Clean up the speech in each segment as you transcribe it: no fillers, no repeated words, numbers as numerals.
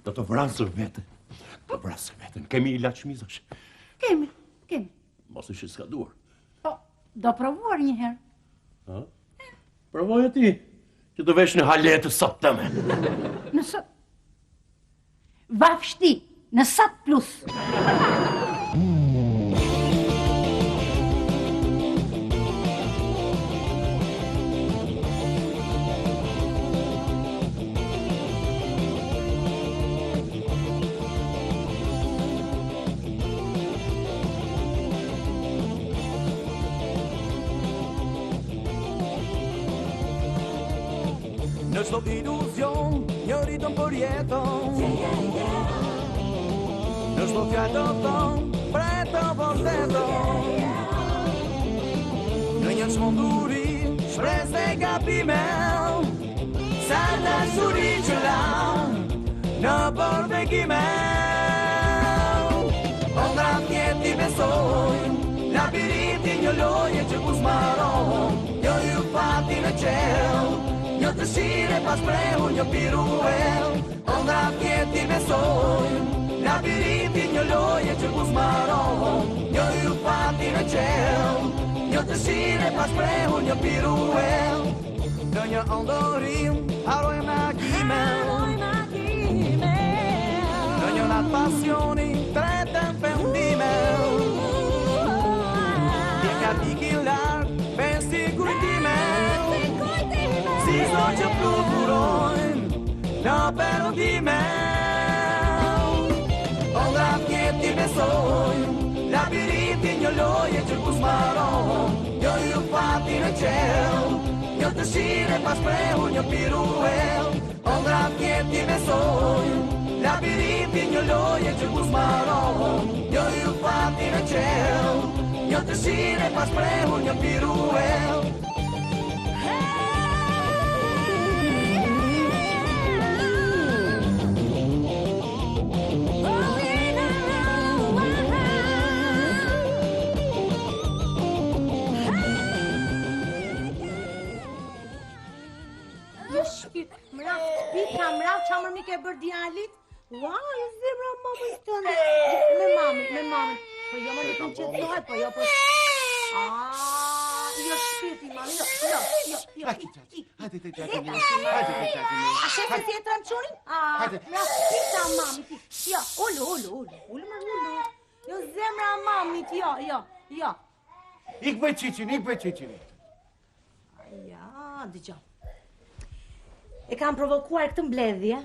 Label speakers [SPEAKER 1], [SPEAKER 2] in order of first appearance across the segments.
[SPEAKER 1] Do të vrasë vete. Do vrasë vetën. Kemi ilaç mizash?
[SPEAKER 2] Kemi.
[SPEAKER 1] Mos është s'ka duar.
[SPEAKER 2] Po, do provuar një herë.
[SPEAKER 1] Ha? Provoje ti, që të vesh në haletë sot tëme.
[SPEAKER 2] Në sot. Vafshti, në sot plus.
[SPEAKER 3] Në çdo iluzion, një ritëm për jetën. Në çdo fjalë të thënë, për të vërtetën. Në një çmenduri, shpresë e gabime. Sa dashuri që lam, në përvegime. Ondra tjeti besojnë, labirinti një loje që ku s'maron. Jo ju fati në qel, një dëshire pas prehur, një piruel. Ondra tjeti besojnë, labirinti një loje që ku s'maron. Jo ju fati në qel, një dëshire pas prehur, një piruel. Në një ëndërim, haroj magjime. Në një natë pasioni, tretën pendime. Dje ka pikin lartë, pensi kujtime. Si zdo që fluturojnë në perëndime. Ondra tjeti besojnë, labirinti një loje që ku s'maron. Jo ju fati në qel, një dëshire pas prehur, një piruel. Ondra tjeti besojnë, labirinti një loje që ku s'maron. Jo ju fati në qel, një dëshire pas prehur, një piruel.
[SPEAKER 2] Mraf, qamër mi ke bërë djalit? Ua, e zemra mamës tënde. Me mamën. Po jo më në këmë qëtëzohet, po jo po... Jo shpirti, mami, jo. Hajde. A shefe si e të rëmqunin? Mraf, pita mami ti. Jo, ullu. Jo zemra mamit, jo.
[SPEAKER 4] Ik bëj qiqin.
[SPEAKER 2] Ja, dëgjo. E kam provokuar këtë mbledhje,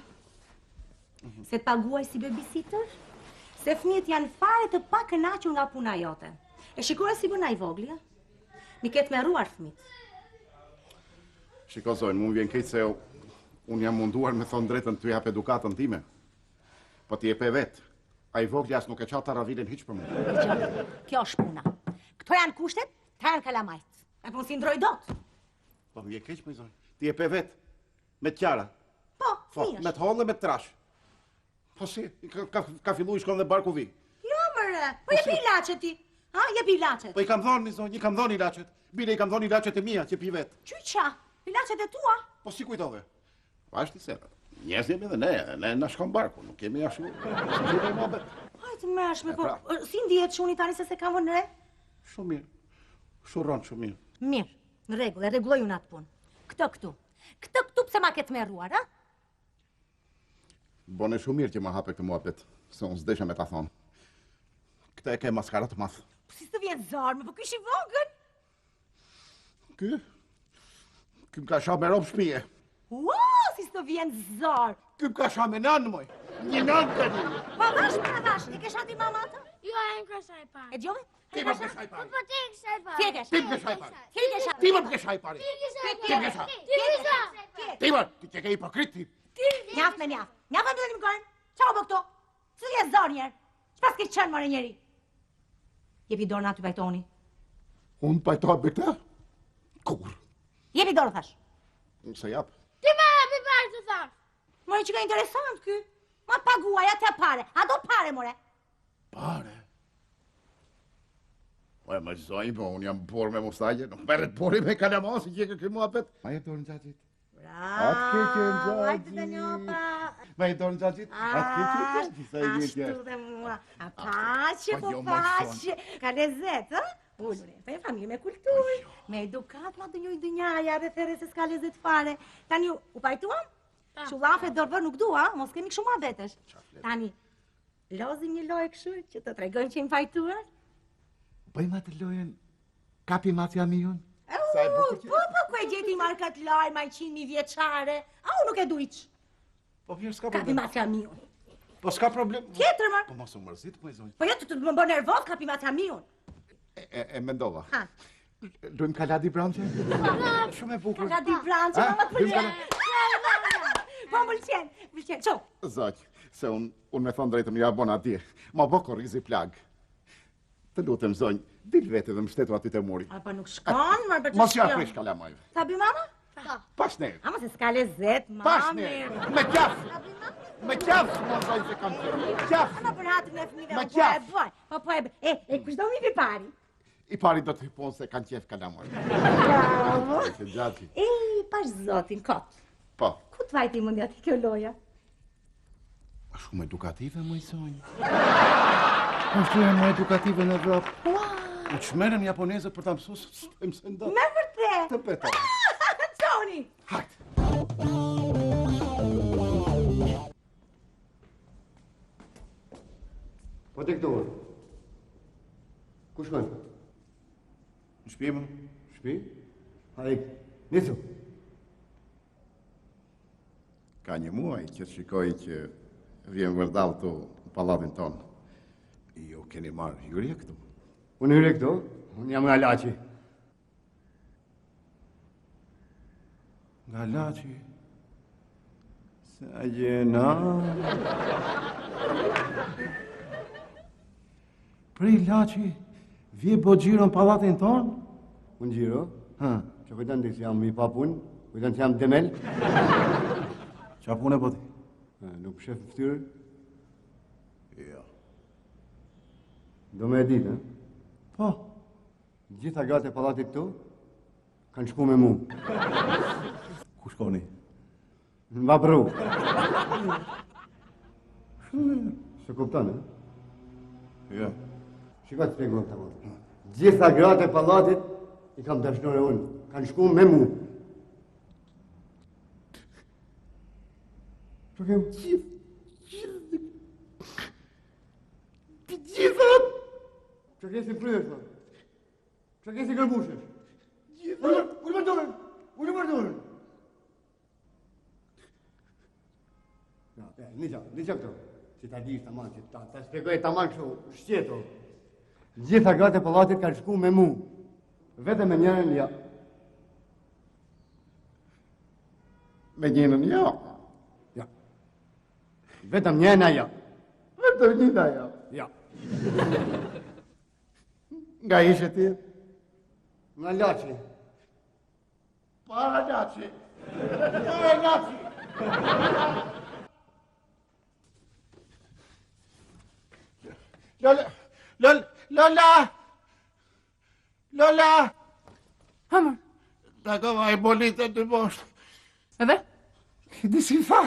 [SPEAKER 2] se të paguaj si babysitter, se fëmijët janë fare të pa kënaqur nga puna jote. E shikore si bëna i vogli, mi ketë me ruar fëmijët.
[SPEAKER 4] Shiko Zojnë, mu më vjen keq se unë jam munduar me thonë drejtën të jap edukatën time. Po ti e pe vetë, a i vogli as nuk e qatë të ravilin hiq për mu.
[SPEAKER 2] Kjo është puna. Këto janë kushtet, ta janë kalamajt. E punë si ndroj dot.
[SPEAKER 4] Po më vjen keq për Zojnë, ti e pe vetë. Me të qara?
[SPEAKER 2] Po,
[SPEAKER 4] me të hollë dhe me të trash. Po si, ka fillu i shkon dhe barku vi.
[SPEAKER 2] Jo, mëre, po jepi ilacet ti. Jepi ilacet.
[SPEAKER 4] Po i kam dhonë, Zonjë, i kam dhonë ilacet. Bile i kam dhonë ilacet e mia, që pi vetë.
[SPEAKER 2] Qyqa, ilacet e tua?
[SPEAKER 4] Po si kujtove? Vashti se, njerëz jemi dhe ne na shkon barku, nuk kemi ashtu.
[SPEAKER 2] Hajtë mërshme, po, si ndihet shuni tani se kam vënë re?
[SPEAKER 4] Shumë mirë, shurron shumë mirë.
[SPEAKER 2] Mirë, në rregull, e rregulloj unë atë punë. Këtu pse ma ketë merruar, a?
[SPEAKER 4] Bone shumë mirë që ma hape këtë muhabet, se unë s'desha me ta thonë. Këta e ke maskarat math.
[SPEAKER 2] Po si të vjen zarmë, po kysh i vogën?
[SPEAKER 4] Ky m'ka sha me rob shpije.
[SPEAKER 2] Ua, si të vjen zarë.
[SPEAKER 4] Ky m'ka sha me nanë, moj. Një nanë të një.
[SPEAKER 2] Pa vash, i ke shati mama të?
[SPEAKER 5] Jo, e në këshaj pari.
[SPEAKER 2] E gjove?
[SPEAKER 4] Ti më këshaj pari.
[SPEAKER 5] Po ti këshaj pari.
[SPEAKER 2] Ti e kesh.
[SPEAKER 4] Ti më këshaj pari. Ti më këshaj pari. Ti më, ti që ke hipokrit ti.
[SPEAKER 2] Njaf me njaf. Njaf me të gërën. Qa o bë këto? Së vjen zarë njerë. Shpas ke qënë mërë njeri. Jepi dorë në aty pajtoni.
[SPEAKER 4] Unë pajtojt me këta? Kur?
[SPEAKER 2] Jepi dorë, thash.
[SPEAKER 4] Se jap.
[SPEAKER 5] Ti me hapi pari të thash.
[SPEAKER 2] More që ka interesant ky. Ma paguaj atë pare. A do pare, more?
[SPEAKER 4] Pare? Po e më Zonjë, po unë jam por me mustajje. Nuk meret pori me kalamasi që ke këtë muhabet. Ma jetë dorën qaqit.
[SPEAKER 2] Bravo, hajde të njopa.
[SPEAKER 4] Ma I donë Gjaqit? Atë keqen sa I vjen
[SPEAKER 2] Ashtu dhe mua. A pace, po pace. Ka lezet, ë? Ullure, pa e familje me kulturë, me edukat, ma dë njëja dhe there se s'ka lezet fare. Tani, u pajtuam? Shullafe dorëvër nuk dua, mos kemi kështu ma betesh. Tani, lozim një lojë këshu që të tregojmë që im pajtuar?
[SPEAKER 4] Bëjmë atë lojën kapi matja miun?
[SPEAKER 2] Po, ku e gjeti markat laj, ma 100.000 vjeçare. A, unë nuk e du iq.
[SPEAKER 4] Po vjerë s'ka
[SPEAKER 2] Kapi
[SPEAKER 4] problem.
[SPEAKER 2] matja miun.
[SPEAKER 4] Po s'ka problem.
[SPEAKER 2] Tjetër, ma.
[SPEAKER 4] Po mos u mërzit, po I zonjë.
[SPEAKER 2] Po jo, të më bë nervoz, kapi matja miun.
[SPEAKER 4] E mendova.
[SPEAKER 2] Ha.
[SPEAKER 4] Lujmë kaladi branqe? Shumë e bukur.
[SPEAKER 2] Ka di branqe, ma të
[SPEAKER 4] lujmë
[SPEAKER 2] pëlqen. Po, pëlqen, qo.
[SPEAKER 4] Zaq, se unë me thonë drejtëm ja bon atje. Ma bo korrizi plag. Të lutem zonjë, dil vete dhe më shtetu aty të muri.
[SPEAKER 2] A, pa nuk shkon, marë për që
[SPEAKER 4] Mos ja prish kalamajve.
[SPEAKER 2] Ta bi mama?
[SPEAKER 4] Pas ne.
[SPEAKER 2] Ama se s'ka lezet,
[SPEAKER 4] Pas
[SPEAKER 2] mami.
[SPEAKER 4] ne. Me qaf. Me qaf, mos zonjë se kam qërë. Qaf.
[SPEAKER 2] Ama për hatën e fëmive,
[SPEAKER 4] Me
[SPEAKER 2] po e
[SPEAKER 4] qaf.
[SPEAKER 2] bëj. Po e bëj. Kushtë do mi vi pari?
[SPEAKER 4] I pari do të hypon se kanë qef kalamajve.
[SPEAKER 2] Bravo.
[SPEAKER 4] Se Gjaqi.
[SPEAKER 2] Pash zotin, kot.
[SPEAKER 4] Po.
[SPEAKER 2] Ku të vajti mundi ati kjo loja?
[SPEAKER 4] Shumë edukative, më I zonjë. Është e më edukative në Evropë. U të shmerën japonezët për të mësu së të mësë nda.
[SPEAKER 2] Me vërtet.
[SPEAKER 4] Të peta.
[SPEAKER 2] Toni.
[SPEAKER 4] Hajtë.
[SPEAKER 6] Po të këtu. Ku shkon?
[SPEAKER 4] Në shpi më?
[SPEAKER 6] Shpi? Hajde, nisu.
[SPEAKER 4] Ka një muaj që shikoj që vjen vërdal të pallatin tonë. Jo keni marrë hyrje këtu?
[SPEAKER 6] Unë hyre këtu, unë jam nga Laçi.
[SPEAKER 4] Nga Laçi. Sa jena... Prej Laçi, vje bo gjiro në pallatin tonë?
[SPEAKER 6] Unë gjiro,
[SPEAKER 4] Ha,
[SPEAKER 6] që kujtan të jam I papun, kujtan të jam demel.
[SPEAKER 4] qa punë e po ti?
[SPEAKER 6] Nuk shef ftyrë,
[SPEAKER 4] Jo.
[SPEAKER 6] do me e ditë,
[SPEAKER 4] Po,
[SPEAKER 6] Gjitha gratë e pallatit këtu, kanë shku me mu.
[SPEAKER 4] ku shkoni?
[SPEAKER 6] Në Vapru. Se kupton,
[SPEAKER 4] Jo.
[SPEAKER 6] Shika të shpjegoj këta më. Gjitha gratë e pallatit I kam dashnore unë, kanë shku me mu. Që kem?
[SPEAKER 4] Gjithat!
[SPEAKER 6] Që ke si fryrë, thë? Që ke si gërbushësh? Ullë më dorën! Ullë më dorën! Një që këto, që ta dish taman, që ta shpjegoj taman kështu, shqeto. Gjitha gratë e pallatit kanë shku me mu. Vete me njërën, ja.
[SPEAKER 4] Me njënën, jo.
[SPEAKER 6] Ja. Vetëm njëna, ja.
[SPEAKER 4] Vetëm njëna, jo.
[SPEAKER 6] Ja.
[SPEAKER 4] Nga ishe ti?
[SPEAKER 6] Nga Laçi.
[SPEAKER 4] Para Laçi. Para Laçi. Lola! Lola!
[SPEAKER 7] Hamër,
[SPEAKER 4] Ta ka vaj bolitën të boshtë.
[SPEAKER 7] edhe?
[SPEAKER 4] Di si tha?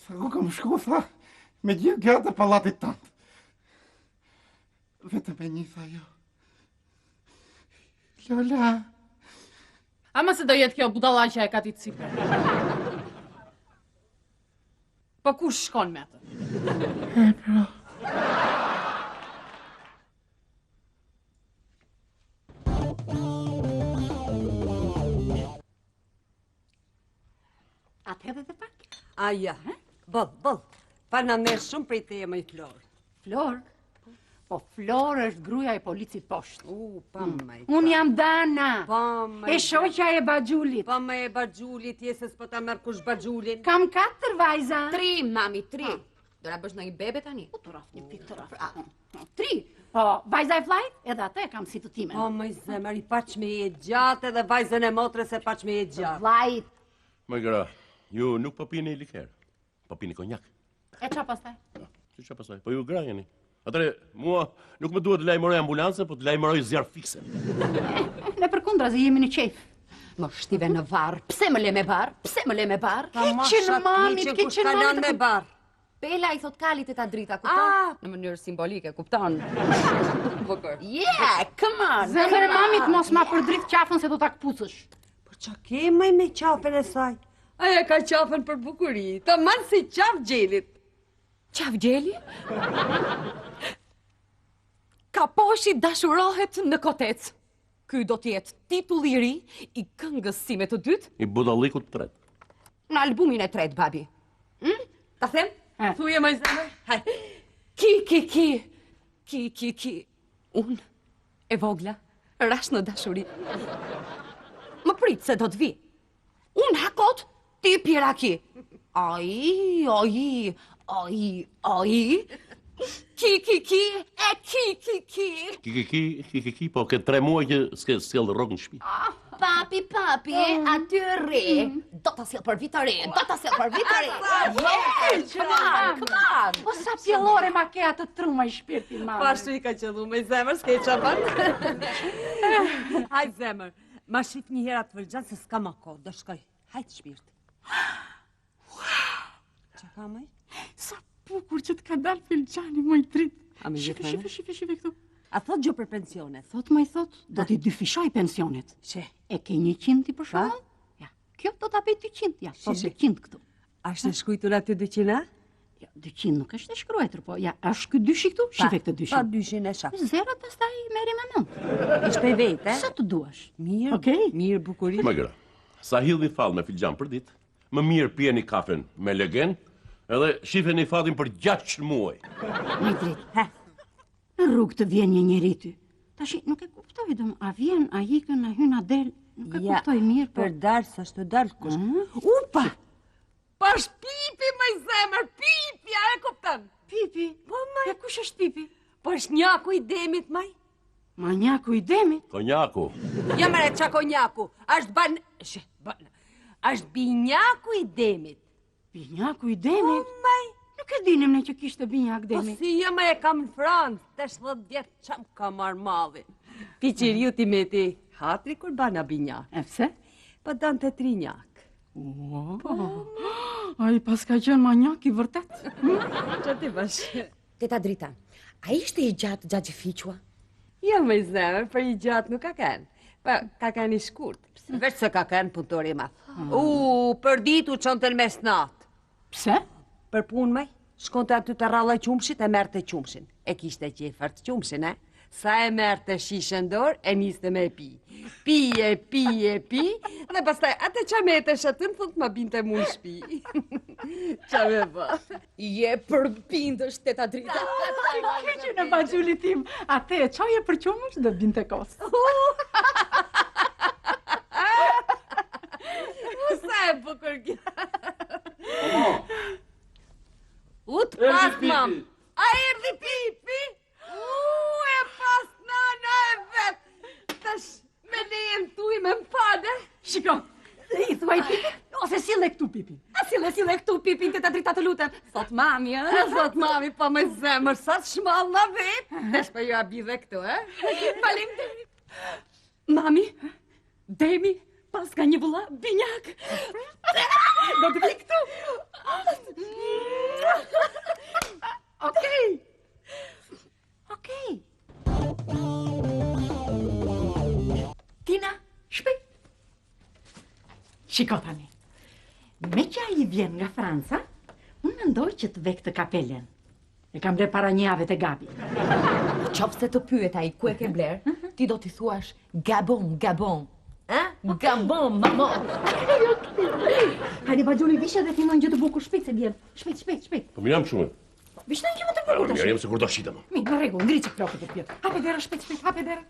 [SPEAKER 4] Sa ku kam shku, tha, me gjithë gratë e pallatit tënd. Vetëm e një tha jo. Lola!
[SPEAKER 7] Ama se do jetë kjo budallaqja e Katit Sipër. Po kush shkon me atë?
[SPEAKER 8] Atë edhe dhe pak?
[SPEAKER 9] Aja, bëll. Pa në merë shumë prej teje më I Florë.
[SPEAKER 8] Flor? Po Flor është gruaja e policit poshtë.
[SPEAKER 9] Pa më I
[SPEAKER 8] Unë jam Dana.
[SPEAKER 9] Pa më
[SPEAKER 8] E shoqja e Baxhulit.
[SPEAKER 9] Pa më e Baxhulit, jesës po ta merë kush Baxhulin.
[SPEAKER 8] Kam 4 vajza.
[SPEAKER 10] 3, mami, 3. Do na bësh në një bebe tani?
[SPEAKER 8] Po të raf një pikë të raf. 3. Po, vajza e flajt, edhe atë e kam si të time.
[SPEAKER 9] Pa më I zemër, I paq me jetë gjatë edhe vajzën e motrës e paq me jetë gjatë.
[SPEAKER 8] Vlajt.
[SPEAKER 1] Më gra, ju nuk po pini liker, po pini konjak.
[SPEAKER 8] E qa pastaj?
[SPEAKER 1] Si që pasaj, po ju gra jeni. Atëre, mua nuk më duhet të lajmëroj ambulancën, po të lajmëroj zjarë fikse.
[SPEAKER 8] Ne për kundra, jemi në qef.
[SPEAKER 10] Më shtive në varë, pse më le me barë? Pse më le me barë?
[SPEAKER 9] Keqin mamit, keqin mamit. Me barë.
[SPEAKER 10] Bela i thot kalit e ta drita, kupton? Në mënyrë simbolike, kupton? Yeah, come on!
[SPEAKER 8] Zemër e mamit mos ma përdrit qafën se do ta këpucësh.
[SPEAKER 9] Po qa ke maj me qafën e saj? Aja ka qafën për bukuri, të manë si qaf gjelit.
[SPEAKER 10] Qaf gjeli? Ka poshi dashurohet në kotec. Ky do t'jetë titulli i ri i këngës sime të dytë.
[SPEAKER 1] I budallikut të tretë.
[SPEAKER 10] Në albumin e tretë, babi. Ta them?
[SPEAKER 9] Thuje maj zemër?
[SPEAKER 10] Haj. Ki. Unë, e vogla, rash në dashuri. Më prit se do t'vi. Unë hakot, ti pjera ki. Ai.
[SPEAKER 1] Ki, po këtë 3 muaj që s'ke sjellë rrogë në shtëpi.
[SPEAKER 10] Papi, aty re. Do ta sjell për vit të re, Come on.
[SPEAKER 8] Po sa pjellore ma ke atë truma i shpirtin, mame.
[SPEAKER 9] Pashtu i ka qëllu me zemër, s'ke i qapan. Hajt zemër, ma shif një hera të vëllgjan se s'ka ma kohë, do shkoj. Hajt shpirt. Qa ka maj?
[SPEAKER 8] Sa bukur që t'ka dalë filxani, moj trit.
[SPEAKER 9] A me gjithë mene?
[SPEAKER 8] Shife këtu.
[SPEAKER 9] A thot gjo për pensionet?
[SPEAKER 8] Thot, do t'i dyfishoj pensionet.
[SPEAKER 9] Që?
[SPEAKER 8] E ke 100 ti për shumë? Ja, kjo do t'a bëj 200, ja, thot 200 këtu.
[SPEAKER 9] Ashtë shkujtur aty 200, a?
[SPEAKER 8] Ja, 200 nuk është e shkruajtur, po, ja, është këtë dyshi këtu? Shife këtë dyshi.
[SPEAKER 9] Pa 200 e shak.
[SPEAKER 8] Zerat pas ta i meri me nëndë.
[SPEAKER 9] Ishte i vetë,
[SPEAKER 8] Sa të duash?
[SPEAKER 9] Mirë,
[SPEAKER 8] Okej.
[SPEAKER 9] mirë bukurit.
[SPEAKER 1] Më gra, sa hillni fal me filxhan për ditë, më mirë pjeni kafen me legen, edhe shifeni fatin për 6 muaj.
[SPEAKER 8] Me drejt. Në rrugë të vjen një njeri ty. Tashi, nuk e kuptoj, a vjen, a ikën, a hyn, a del, nuk e kuptoj mirë, po...
[SPEAKER 9] Për darë, sa shtë darë, kush... Upa! Pash Pipi, maj zemër, Pipi, a e kuptan?
[SPEAKER 8] Pipi?
[SPEAKER 9] Po, maj...
[SPEAKER 8] E kush është Pipi?
[SPEAKER 9] Pash njaku i demit, maj?
[SPEAKER 8] Ma njaku i demit?
[SPEAKER 1] Konjaku.
[SPEAKER 9] Ja mëre, qa konjaku? Ashtë binjaku i demit.
[SPEAKER 8] Binjaku i demit?
[SPEAKER 9] Po, maj...
[SPEAKER 8] Nuk e dinim ne që kishte binjak demi.
[SPEAKER 9] Po si jo me e kam në Francë, të 10 vjetë qam ka marrë madhi. Piqiriu ti me ti hatri kur bana binjak.
[SPEAKER 8] E pse?
[SPEAKER 9] Po dan të trinjak.
[SPEAKER 8] Ai pas ka qenë manjak i vërtet.
[SPEAKER 9] Që ti bash?
[SPEAKER 10] Teta Drita, a ishte i gjatë Gjagji Fiqua?
[SPEAKER 9] Jo me zemër, për i gjatë nuk ka kenë. Pa, ka kenë i shkurt. Veç se ka kenë punëtori ma. Për ditu qënë të në mesnat.
[SPEAKER 8] Pse?
[SPEAKER 9] Për punë maj, shkonte aty të ralla qumshit e merte qumshin. E kishte qefër të qumshin, e? Sa e merte shishën dorë, e niste me pi. Pi, dhe pastaj atë qa mete shatën, thot ma binte mu në shpi. Qa me bë?
[SPEAKER 10] Je përbindësh, Teta Drita.
[SPEAKER 8] Që në baqulli tim, atë e qaje për qumësh dhe binte kosë.
[SPEAKER 9] Sa e bukur kjo? Ut pas mam. A erdi Pipi? E pas nana e vetë. Tash me lejen tu i me m'fade.
[SPEAKER 8] Shiko, i thuaj Pipi, ose sile këtu Pipi.
[SPEAKER 10] A sile këtu Pipin, Teta Drita të lutem. Thot mami,
[SPEAKER 9] Thot mami, pa me zemër, sa të shmall na vetë. Desh për ju a bidhe këtu,
[SPEAKER 10] Faleminderit. Mami, Demi, pas ka një vëlla, binjak. Do të vi këtu.
[SPEAKER 8] Okej. Tina, shpejt. Shiko tani, me që a i vjen nga Franca, unë mendoj që të vek të kapelen. E kam bler para 1 jave të Gabi.
[SPEAKER 10] Qopë se të pyet ai ku e ke bler, ti do t'i thuash Gabon. Gabon, mamo.
[SPEAKER 8] Hajde, bajuli, vishe dhe finon gjë të bukur shpejt se vjen. Shpejt.
[SPEAKER 1] Po mirë jam shumë.
[SPEAKER 8] Vishe në gjë më të bukur të
[SPEAKER 1] Mirë jam se kur do shita më.
[SPEAKER 8] Mirë, në rregull, ngri që flokët e pjetë. Hape dera, shpejt, hape dera.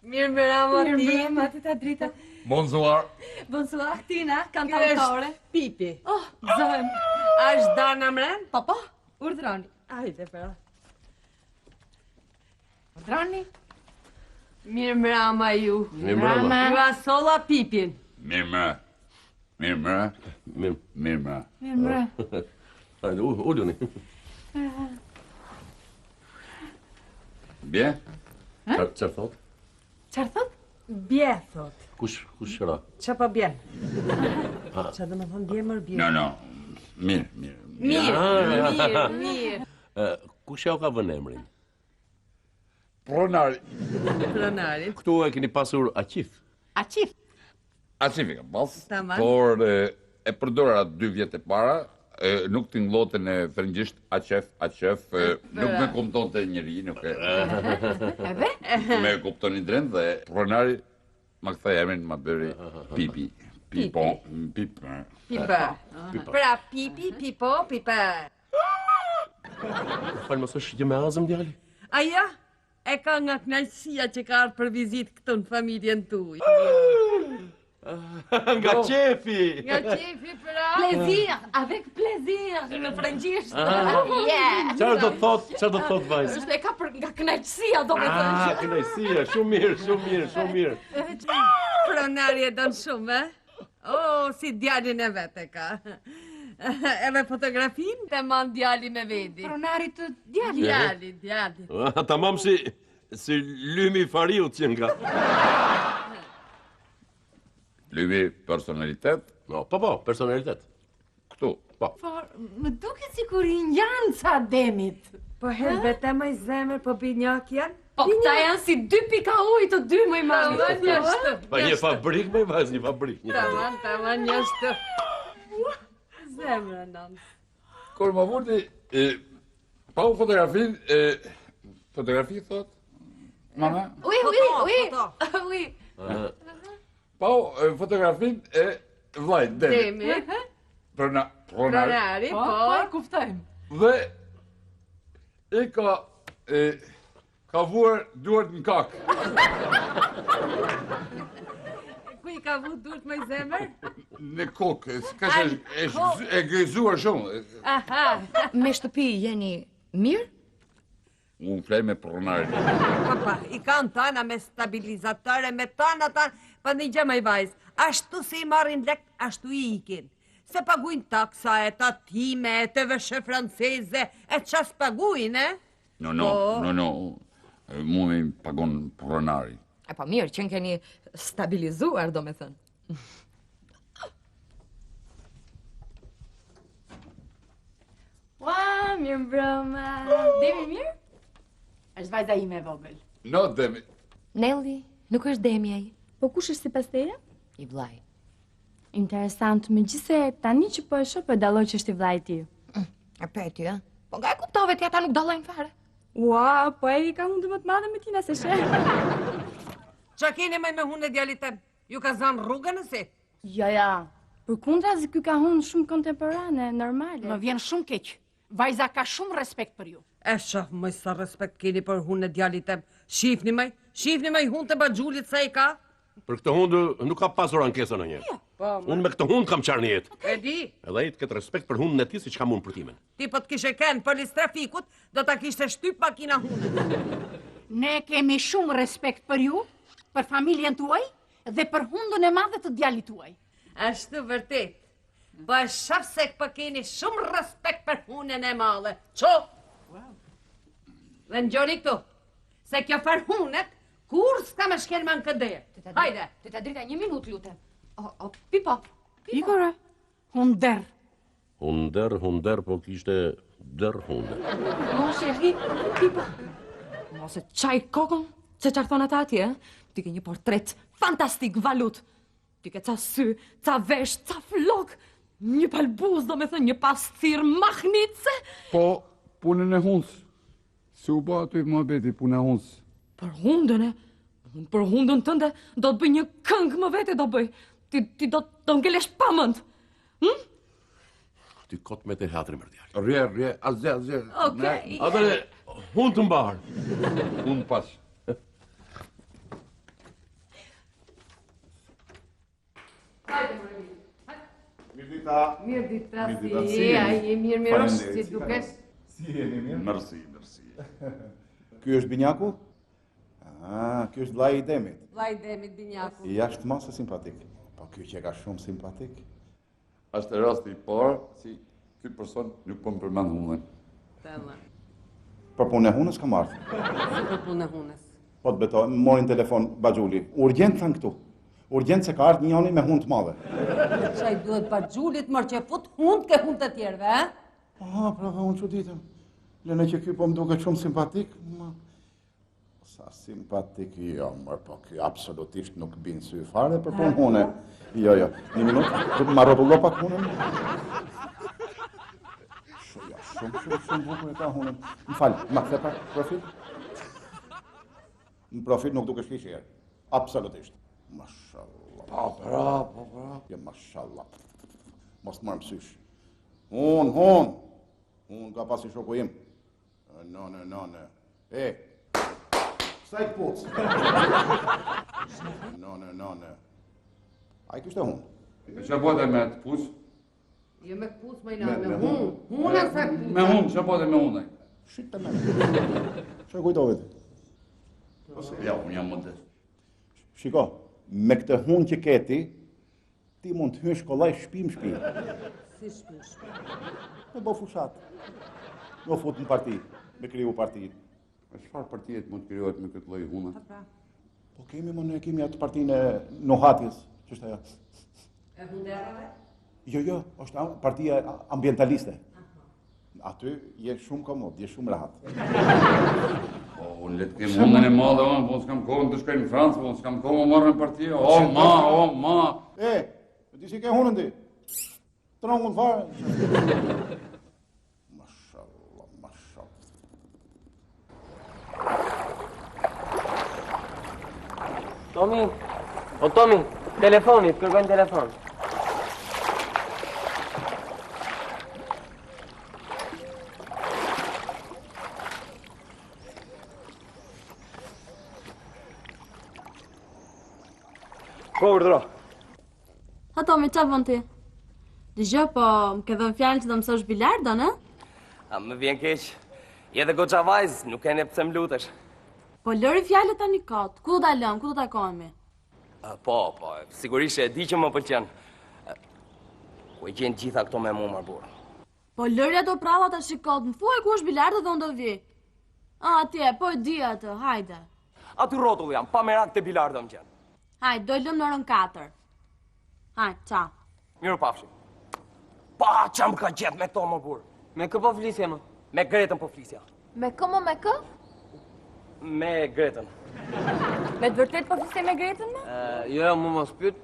[SPEAKER 9] Mirë më rama ti, ma Teta Drita.
[SPEAKER 11] Bonsoir.
[SPEAKER 10] Bonsoir, Tina,
[SPEAKER 9] Kjo
[SPEAKER 10] kantautore.
[SPEAKER 9] është Pipi.
[SPEAKER 10] Zëm.
[SPEAKER 9] Ashtë Dana mren?
[SPEAKER 10] Po, urdhroni.
[SPEAKER 9] Ajde, pra.
[SPEAKER 8] Drani.
[SPEAKER 9] Mirë mrama ju.
[SPEAKER 1] Mirë mrama.
[SPEAKER 9] Ju asolla Pipin.
[SPEAKER 11] Mirë mra.
[SPEAKER 1] Hajde, ulluni.
[SPEAKER 11] Bien?
[SPEAKER 1] Çfarë thot?
[SPEAKER 9] Çfarë thot? Bje, thot.
[SPEAKER 1] Kush shëra?
[SPEAKER 9] Qa pa bjen? Qa dhe me thonë bje mërë bje?
[SPEAKER 11] No. Mirë.
[SPEAKER 9] Mirë.
[SPEAKER 1] Kush ja u ka vënë emrin?
[SPEAKER 11] Pronari.
[SPEAKER 1] Këtu e keni pasur Aqif.
[SPEAKER 8] Aqif.
[SPEAKER 11] Aqif ka pas,
[SPEAKER 9] Tamam.
[SPEAKER 11] por e përdora 2 vjet e para, nuk tingëllonte në frëngjisht Aqef, nuk me kuptonte njëri, nuk e... Me kuptoni drejt dhe pronari ma kthej emrin, ma bëri Pipi. Pipa.
[SPEAKER 9] Pra, pipi, pipo, pipa.
[SPEAKER 1] Falë mos është që me azëm djali?
[SPEAKER 9] Aja, e ka nga knajësia që ka ardhur për vizitë këtu në familjen tuaj.
[SPEAKER 1] Nga qefi!
[SPEAKER 9] Nga qefi, pra.
[SPEAKER 2] Plezir, avec plaisir, në frëngjisht.
[SPEAKER 1] Çfarë do të thot vajzë?
[SPEAKER 10] Është e ka për nga kënaqësia, domethënë.
[SPEAKER 1] Kënaqësia, shumë mirë.
[SPEAKER 9] Pronari e don shumë, e? Oh, si djalin e vet e ka. Edhe fotografin të man djali me vedi.
[SPEAKER 8] Pronari të djali.
[SPEAKER 9] Djali.
[SPEAKER 1] Tamam si lymi i fariut që nga.
[SPEAKER 11] Lymi personalitet?
[SPEAKER 1] Po, personalitet.
[SPEAKER 11] Këtu.
[SPEAKER 1] Po.
[SPEAKER 8] Më duket sikur i njanë ca demit.
[SPEAKER 9] Po helbete më i zemër, po binjak janë?
[SPEAKER 10] Po këta janë si 2 pika ujë të 2 më i madh.
[SPEAKER 1] Pa një fabrik me vajzë, një fabrik.
[SPEAKER 9] Taman njështë. Zemrë nëmë.
[SPEAKER 11] Kur më vulti, pa u fotografin, fotografi thot? Mama?
[SPEAKER 10] Oui.
[SPEAKER 11] Pa u fotografin e vlajt, Demi. Pronari.
[SPEAKER 7] Po, e kuptojmë.
[SPEAKER 11] Dhe i ka vuar duart në kakë.
[SPEAKER 9] Ku i ka vu duart më i zemër?
[SPEAKER 11] Në kokë, ka që e gëzuar shumë.
[SPEAKER 10] Me shtëpi jeni mirë?
[SPEAKER 11] Unë flej me pronarin.
[SPEAKER 9] Papa, i kanë tana me stabilizatore, me tana, pa një gjë më i vajzë. Ashtu si i marrin lek, ashtu i ikin. Se paguin taksa e tatime, e të vëshë franceze, e qas paguin, e?
[SPEAKER 11] No. Mu me pagon pronari.
[SPEAKER 10] E pa mirë, që në keni stabilizuar, do me thënë.
[SPEAKER 5] Ua, mirë mbrëma. Demi mirë?
[SPEAKER 8] Është vajza ime e vogël.
[SPEAKER 11] No, Demi.
[SPEAKER 10] Nelli, nuk është Demi ai.
[SPEAKER 5] Po kush është sipas teje?
[SPEAKER 10] I vllai.
[SPEAKER 5] Interesant, megjithse tani që po e shoh po dalloj që është i vllai i tij.
[SPEAKER 10] E pyeti, a? Po nga e kuptove ti ata nuk dallojnë fare.
[SPEAKER 5] Ua, po ai ka hundë më të madhe me tina se sheh.
[SPEAKER 9] Qa keni me hunë e djalit tem? Ju ka zanë rrugën e si?
[SPEAKER 5] Ja. Përkundrazi ky ka hundë shumë kontemporane, normale.
[SPEAKER 8] Më vjen shumë keq. Vajza ka shumë respekt për ju.
[SPEAKER 9] E shoh më sa respekt keni për hunë e djalit tem. Shifni më hunë të bagjulit sa i ka?
[SPEAKER 1] Për këtë hundë nuk ka pasur ankesa në një. Unë me këtë hundë kam qarë një jetë.
[SPEAKER 9] E di,
[SPEAKER 1] Edhe ai të ketë respekt për hundën e tij siç kam unë për timen.
[SPEAKER 9] ti po të kishe kenë polis trafikut, do ta kishte shtyp makina hunë.
[SPEAKER 8] Ne kemi shumë respekt për ju, për familjen tuaj dhe për hundën e madhe të djalit tuaj.
[SPEAKER 9] Ashtu vërtet. Po e shoh se po keni shumë respekt për hunën e madhe. Qo? Dhe në gjoni këtu, se kjo far hunët, kur s'ka me shkel ma në këtë derë. Hajde.
[SPEAKER 10] Ti ta drita 1 minutë, lutem. O, Pipo.
[SPEAKER 8] Pikora, hunder.
[SPEAKER 1] Hunder, po kishte der hundë.
[SPEAKER 10] Mon chéri, Pipo. Mos e çaj kokën, se çfarë thon ata atje, ti ke një portret fantastik, valut. Ti ke ca sy, ca vesh, ca flok, një palbuz, do me thënë, një pasthir mahnice.
[SPEAKER 11] Po, punën e hundës. Si u ba aty më beti puna e hundës.
[SPEAKER 10] Për hundën e, për hundën tënde, do të bëj një këngë më vete do bëj. Ti do ngelesh pamënd.
[SPEAKER 1] Ti kot me teatrin për djalë.
[SPEAKER 11] Rje, azje.
[SPEAKER 10] Okej.
[SPEAKER 1] Atëre, hundë të mbarë.
[SPEAKER 11] Unë pas.
[SPEAKER 9] Mirë dita,
[SPEAKER 4] si
[SPEAKER 9] je mirë si dukesh.
[SPEAKER 4] Si jeni mirë?
[SPEAKER 11] Merci.
[SPEAKER 4] Ky është Binjaku? Ky është vllai i Demit.
[SPEAKER 9] Vllai i Demit Binjaku.
[SPEAKER 4] I jashtë masa simpatik. Po ky që ka shumë simpatik.
[SPEAKER 11] Është rasti i parë si ky person nuk po më përmend hundën.
[SPEAKER 9] Tella.
[SPEAKER 4] Për punë e hunës kam ardhur.
[SPEAKER 9] Si për punë e hunës.
[SPEAKER 4] Po të betoj, më morin telefon Baxhuli. Urgjent thënë këtu. Urgjent se ka ardhur njëri me hund të madhe.
[SPEAKER 9] Çaj duhet Baxhulit mërë që fut hund ke hund të tjerëve, e?
[SPEAKER 4] Pra, unë çuditëm. Lene që ky po më duket shumë simpatik. Sa simpatik, jo, mërë, po ky absolutisht nuk bin sy fare për punë hune. Jo, një minutë, ma rrotullo pak hunën. Shumë bukur e ka hunën. Më falë, ma kthe pak profil? Në profil nuk duke shkishë herë. Absolutisht. Mashallah. Po, bra. Jo, mashallah. Mos të marrë mësysh. Unë ka pasi shoku im. None. Sa i këpuc? None. A i kështë e hunë?
[SPEAKER 11] Që po dhe me të puc?
[SPEAKER 9] Jo me këpuc, me hunë. Hunë e se këpuc.
[SPEAKER 11] Me hunë, që po dhe me hunë?
[SPEAKER 4] Shqit të me. Që kujtove ti?
[SPEAKER 11] Ja, unë jam modest.
[SPEAKER 4] Shiko, me këtë hunë që keti, ti mund të hysh kollaj shpi.
[SPEAKER 9] Si shpi?
[SPEAKER 4] Me bo fushat. Me fut në parti, me kriju parti.
[SPEAKER 11] E çfarë partijet mund të krijohet me këtë lloj hune?
[SPEAKER 4] Po ne kemi atë partinë e Nohatjes, që është ajo.
[SPEAKER 9] E hunderave?
[SPEAKER 4] Jo, është partia ambientaliste. Aty je shumë komod, je shumë rahat.
[SPEAKER 11] Po, unë letë kemë hundën e madhe, po s'kam kohën të shkoj në Francë, po s'kam kohën më marrë në partije. O, ma.
[SPEAKER 4] Ti si ke hunën ti? Trongun fare.
[SPEAKER 12] Tomi, telefoni, të kërgojnë telefon. Po, urdhro.
[SPEAKER 5] Tomi, qa bën ti? Dëgjoj, po më ke dhënë fjalën që do mësosh bilardon, e?
[SPEAKER 12] Më vjen keq. Je dhe goqa vajzë, nuk e ne pse më lutesh.
[SPEAKER 5] Po lëri fjalët tani kot. Ku do ta lëm? Ku do takohemi?
[SPEAKER 12] Po, sigurisht e di që më pëlqen. Ku e gjenë gjitha këto me mu marbur.
[SPEAKER 5] Po lëri ato prallat të shikot, më thuaj ku është bilardë dhe unë do vi. Atje, po e di atë, hajde.
[SPEAKER 12] Aty rotull jam, pa merak të bilardë më gjenë.
[SPEAKER 5] Hajde, do lëm në orën 4. Hajde, qa.
[SPEAKER 12] Mirë pafshi. Pa, qa më ka gjetë me këto marbur. Me kë po flisja më? Me Gretën po flisja.
[SPEAKER 5] Me kë më me kë?
[SPEAKER 12] Me Gretën.
[SPEAKER 5] Me të vërtet po flisje me Gretën me?
[SPEAKER 12] Jo, mu mos pyet.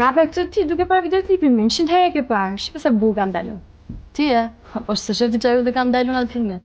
[SPEAKER 5] Rape këtë ti duke parë videoklipin min, 100 herë e ke parë, shqipe se bukur kam dalur. Ti e? Po se shef ti qaru dhe kam dalur në atë filmet.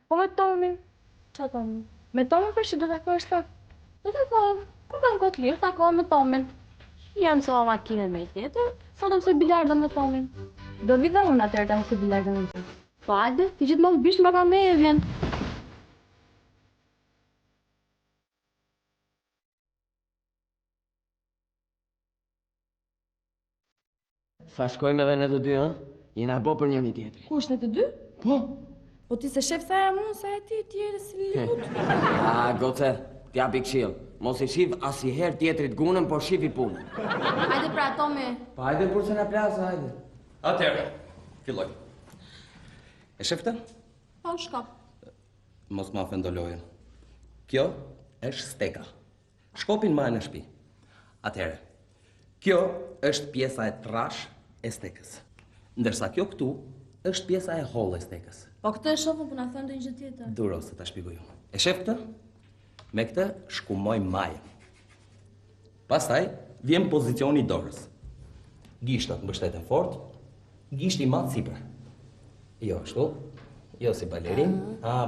[SPEAKER 5] Po me Tomin. Qa Tomin? Me Tomin për që do të takohesh pak. Do të takohem. Kur kam kohë të lirë, takohem me Tomin. Jam mësova makinën me tjetër, sa do mësoj bilardën me Tomin. Do vi dhe unë atërë të mësoj bilardën me tjetër. Po hajde, ti gjithmonë bish më ka me e vjen.
[SPEAKER 12] Sa shkojmë edhe në të dy, ëh? Jena bo për njëri tjetri.
[SPEAKER 10] Kush në të dy?
[SPEAKER 12] Po.
[SPEAKER 10] Po ti se shef thaja mu, sa e ti tjere si lut.
[SPEAKER 12] Goce, t'ja pi këshill. Mos i shiv asnjëherë tjetrit gunën, por shiv i punën.
[SPEAKER 5] Hajde pra, Tomi.
[SPEAKER 12] Pa hajde kur se na plasë, hajde. Atëherë, filloj. E shef të?
[SPEAKER 5] Po, shko.
[SPEAKER 12] Mos ma fendolojën. Kjo është steka. Shkopin ma në shtëpi. Atëherë, kjo është pjesa e trash e stekës. Ndërsa kjo këtu është pjesa e hollë e stekës.
[SPEAKER 5] Po këtë e shofën për na thënë ndonjë gjë tjetër.
[SPEAKER 12] Duro se ta shpjegoj unë. E shef këtë? Me këtë shkumoj majën. Pastaj vjen pozicioni i dorës. Gishtat mbështeten fort, gishti i madh sipër. Jo ashtu. Jo si balerin.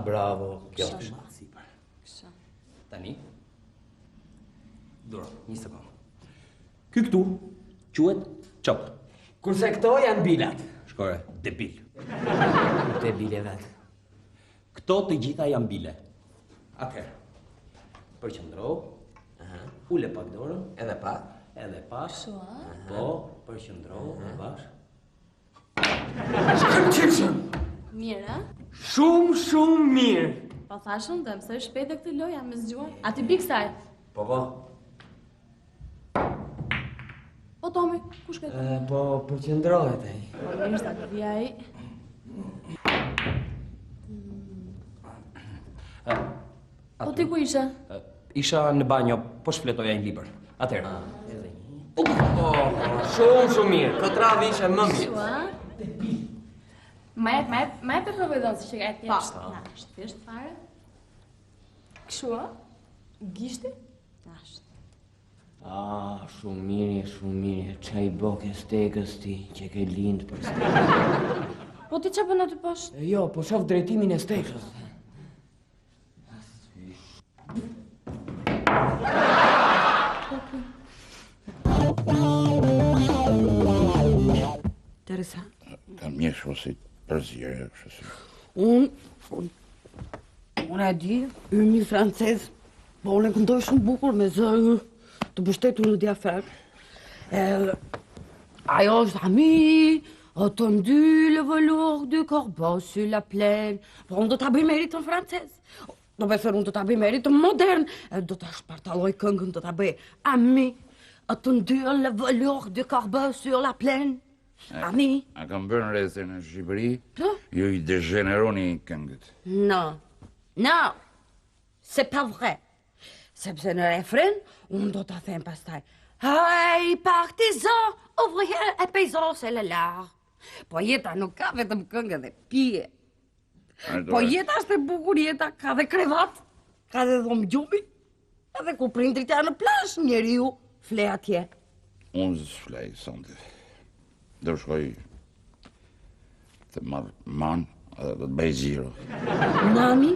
[SPEAKER 12] Bravo. Kjo është madh sipër. Tani. Duro, një sekondë. Ky këtu quhet çop. Kurse këto janë bilat. Shkore, debil. Debile vetë. Këto të gjitha janë bile. Atëherë. Përqendro. Ule pak dorën, edhe pak, edhe pak. Po, përqendro, edhe bash. Shkëlqyshëm.
[SPEAKER 5] Mirë, a?
[SPEAKER 12] Shumë mirë.
[SPEAKER 5] Po thashën të mësoj shpejt e këtë loja me zgjuar. A ti biksaj?
[SPEAKER 12] Po.
[SPEAKER 5] Po Tomi, kush këtë?
[SPEAKER 12] Po përqendrohet ai.
[SPEAKER 5] Po mirë, sa të vija ai. Po ti ku ishe?
[SPEAKER 12] Isha në banjo, po shfletoja një libër. Atëherë. Shumë mirë. Këtë radhë ishe më mirë.
[SPEAKER 5] Kështu, a? Ma jep të provoj si që ka e tjeshtë. Po, na, është thjesht fare. Kështu, a? Gishti? Ashtë.
[SPEAKER 12] Shumë mirë. Çaj boke stekës ti, që ke lindë për stekës.
[SPEAKER 5] Po ti që bën aty poshtë?
[SPEAKER 12] Jo, po shoh drejtimin e stekës.
[SPEAKER 9] Teresa.
[SPEAKER 4] Kam një shosit përzire, kështu si.
[SPEAKER 8] Unë e di, një francez, po unë e këndoj shumë bukur me zërë, të bështetur në diafrag. Ajo është ami, attendu le velours du corbeau sur la plaine. Po unë do t'a bëj merit në francez. Do besër unë do t'a bëj merit në modern. Do t'a shpartaloj këngën, do t'a bëj ami, attendu le velours du corbeau sur la plaine. Ami.
[SPEAKER 11] A kam bërë në reze në Shqipëri, ju i degeneroni këngët.
[SPEAKER 8] Non, c'est pas vrai. Sepse në refren, unë do t'a them pastaj. Hey, partisan, ouvrier e paysan, c'est le lard. Po jeta nuk ka vetëm këngë dhe pije. Po jeta është e bukur, jeta ka dhe krevat, ka dhe dhomë gjumi. Edhe ku prindrit janë në plash, njeriu fle atje.
[SPEAKER 11] Unë s'flej, sonte. Do shkoj të marrë manë edhe do të bëj gjiro.
[SPEAKER 8] Nami?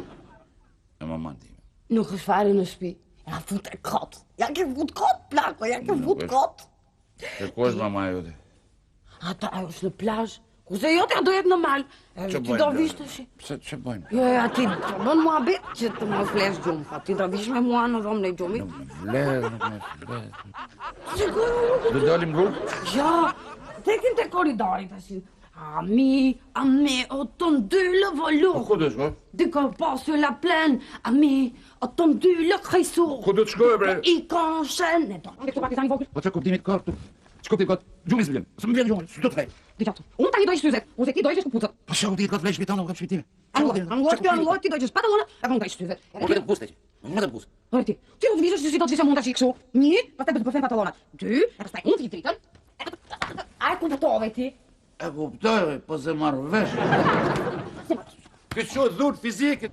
[SPEAKER 11] E maman time.
[SPEAKER 8] Nuk është fare në shtëpi. Ja fut e kot. Ja ke fut kot, plako, ja ke fut kot.
[SPEAKER 11] E ku është mama jote?
[SPEAKER 8] Ata ajo është në plazh. Kurse jote do jetë normal. Ti do vish tash.
[SPEAKER 11] Ç'e bëjmë?
[SPEAKER 8] Jo, ti bën muhabet që të mos flesh gjumë. Ti do vish me mua në dhomën e gjumit.
[SPEAKER 11] Nuk me flet.
[SPEAKER 8] Sigur.
[SPEAKER 11] Do dalim rrugë?
[SPEAKER 8] Ja, tekin te korridori tash. Ami, attendu le velours.
[SPEAKER 11] Ku do shkoj?
[SPEAKER 8] Du corbeau sur la plaine. Ami, attendu le crissou.
[SPEAKER 11] Ku do të shkoj bre?
[SPEAKER 8] I kanshën. Ne do të pakistan i vogël.
[SPEAKER 11] Po çka kuptimit ka këtu? Ç'kuptim ka? Gjumi s'vjen. S'më vjen gjumi. S'do të thej.
[SPEAKER 8] Diktator. Unë tani do ish syzet. Unë se ti do ish pucat.
[SPEAKER 11] Po shau ti ka flesh vitano ka shpitime.
[SPEAKER 8] Angolo, ti do ish patallona, e vënë ish syzet.
[SPEAKER 11] Po vetëm puste. Vetëm puste.
[SPEAKER 8] Ti do të vish si do të visë mund tash kështu. 1, pastaj do të bëfem patallona. 2, e pastaj unë ti dritën. Ai kuptove ti.
[SPEAKER 11] E kuptoj, po se marrë vesh. Këtë që dhurë fizikët.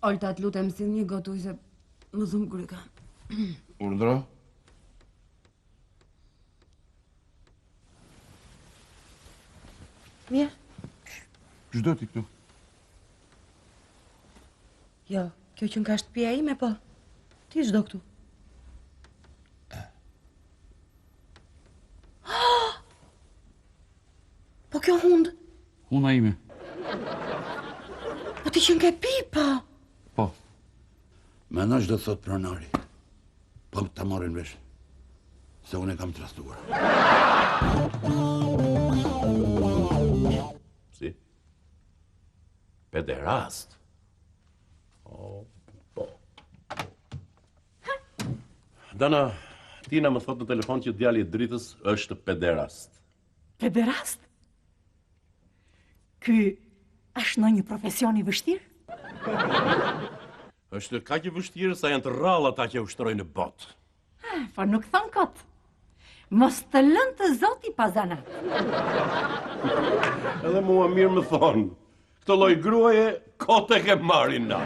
[SPEAKER 9] Olta, të lutem, si një gotuj se më dhumë kryka.
[SPEAKER 11] Urdhro?
[SPEAKER 9] Mirë.
[SPEAKER 4] Ç'do ti këtu?
[SPEAKER 9] Jo, kjo që nga shtëpia ime, po. Ti ç'do këtu? Po kjo hund?
[SPEAKER 11] Huna ime.
[SPEAKER 9] Po ti që nga pipa?
[SPEAKER 11] Po. Mendoj ç'do thot pronari. Po ta marrin vesh. Se unë e kam trastuar.
[SPEAKER 1] Si? Pederast? Oh, po. Dana, Tina më thot në telefon që djali i dritës është pederast.
[SPEAKER 2] Pederast? Ky është në një profesion i vështirë?
[SPEAKER 1] Është kaq i vështirë sa janë të rralla ata që ushtrojnë në botë.
[SPEAKER 2] Po nuk thon kot. Mos të lënë të zoti pa zanat.
[SPEAKER 1] Edhe mua mirë më thonë, këtë lloj gruaje kote ke marrin na.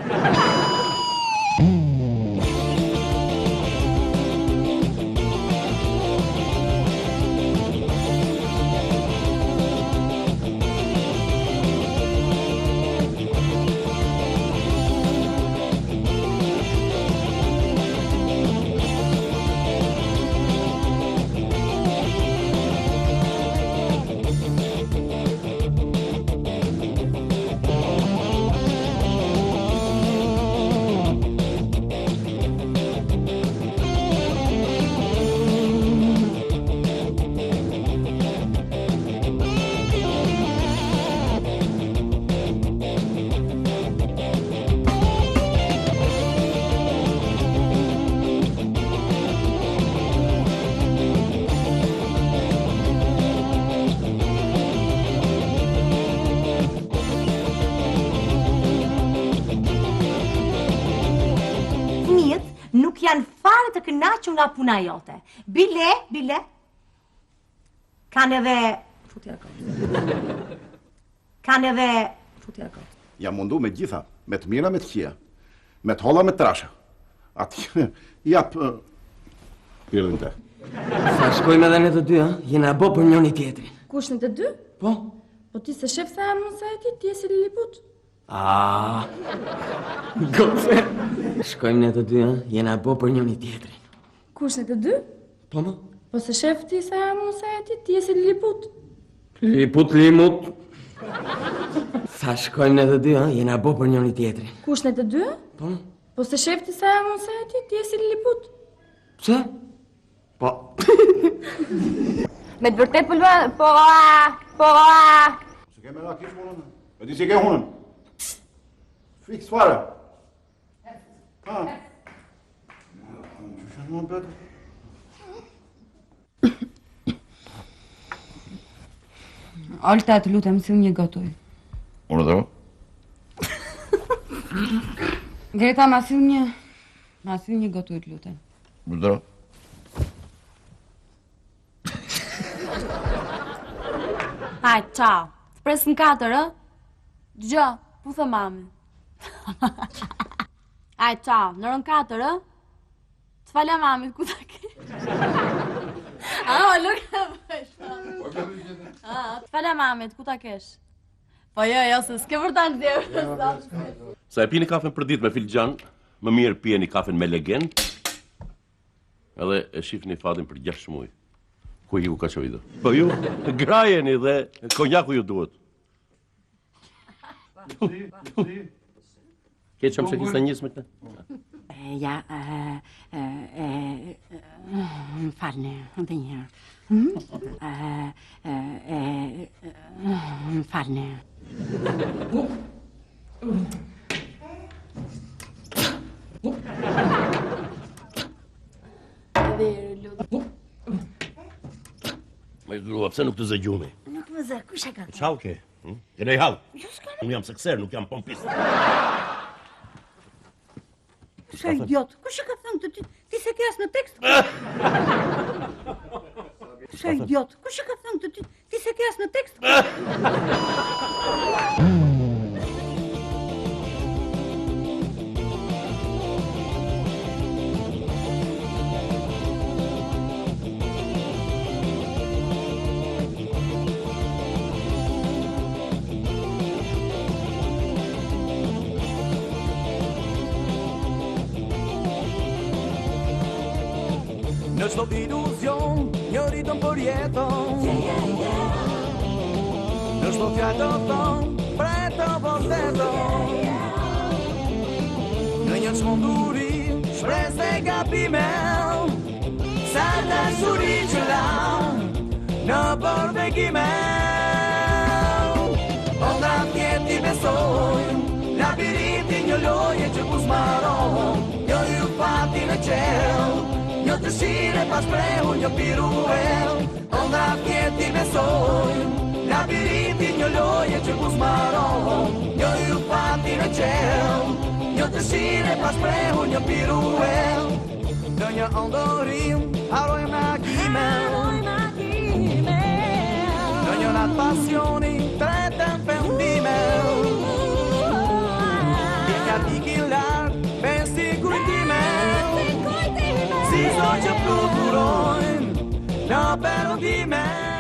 [SPEAKER 2] Nuk janë fare të kënaqur nga puna jote. Bile. Kanë edhe futja kot. Kanë edhe futja kot.
[SPEAKER 4] Jam mundu me gjitha, me të mira, me të këqija, me të holla, me të trasha. Aty jap pirdin te.
[SPEAKER 13] Sa shkojmë edhe ne të dy, jena bo për njëri tjetrin.
[SPEAKER 5] Kush në të dy?
[SPEAKER 13] Po.
[SPEAKER 5] Po ti se shef sa emrin sa e ti, ti je si Lilliput.
[SPEAKER 13] Gofe. Shkojmë ne të dy, jena bo për njëri tjetrin.
[SPEAKER 5] Kush në të dy?
[SPEAKER 13] Po më?
[SPEAKER 5] Po se shef ti sa emrin sa e ti je si Lilliput.
[SPEAKER 13] Limut. Sa shkojmë ne të dy, jena bo për njëri tjetrin.
[SPEAKER 5] Kush në të dy?
[SPEAKER 13] Po më?
[SPEAKER 5] Po se shef ti sa emrin sa e ti je si Lilliput.
[SPEAKER 13] Pse? Po.
[SPEAKER 5] Me të vërtet po.
[SPEAKER 4] Se kemë ra kish hunën. E di se ke hunën. Fiks fare. Ha. Çfarë më bëhet?
[SPEAKER 9] Olta, të lutem, sill një gotoj.
[SPEAKER 11] Unë dhe?
[SPEAKER 9] Greta, ma sill një gotoj, të lutem.
[SPEAKER 11] Unë dhe?
[SPEAKER 5] Hajt, ciao. Të pres në 4, Dgjë, pu thë mami. Hajt, ciao. Në rën 4, të falja mamit, ku ta ke? Nuk e bësh. Të falja mamit, ku ta kesh? Po jo, se s'ke vërtan djerë.
[SPEAKER 1] Sa e pini kafen për ditë me filxhan, më mirë pjeni kafen me legend, edhe e shifni fatin për 6 muaj. Ku i ku ka qovida? Po ju, grajeni dhe konjaku ju duhet. Ke qëmë që kista njësë me të?
[SPEAKER 8] Ja, më falni, dhe njërë. Më falni.
[SPEAKER 1] Me grua, pse nuk të zë gjumi?
[SPEAKER 2] Nuk më zë, kush e ka?
[SPEAKER 1] Qau ke? Kene i halë? Unë jam sekser, nuk jam pompist.
[SPEAKER 2] Kush e idiot? Kush e ka thënë të ti? Ti se ke as në tekst? Kush e idiot? Kush e ka thënë të ti? Ti se ke as në tekst?
[SPEAKER 3] çdo iluzion, një ritëm për jetën. Në çdo fjalë të thënë, për të vërtetën. Në një çmenduri, shpresë dhe gabime, sa dashuri që lam në përbegime. Onda tjeti besojnë, labirinti një loje që ku s'maron. Jo ju fati në qel, një dëshire pas prehu, një piruel. Onda tjeti besojnë, labirinti një loje që ku s'maron. Jo ju fati në qel, një dëshire pas prehu, një piruel. Në një ndorim, haroj magime. Në një natë pasioni, tretën pendime. I ka tiki lartë, pesti kujtime. Si sot që fluturojnë në perëndime.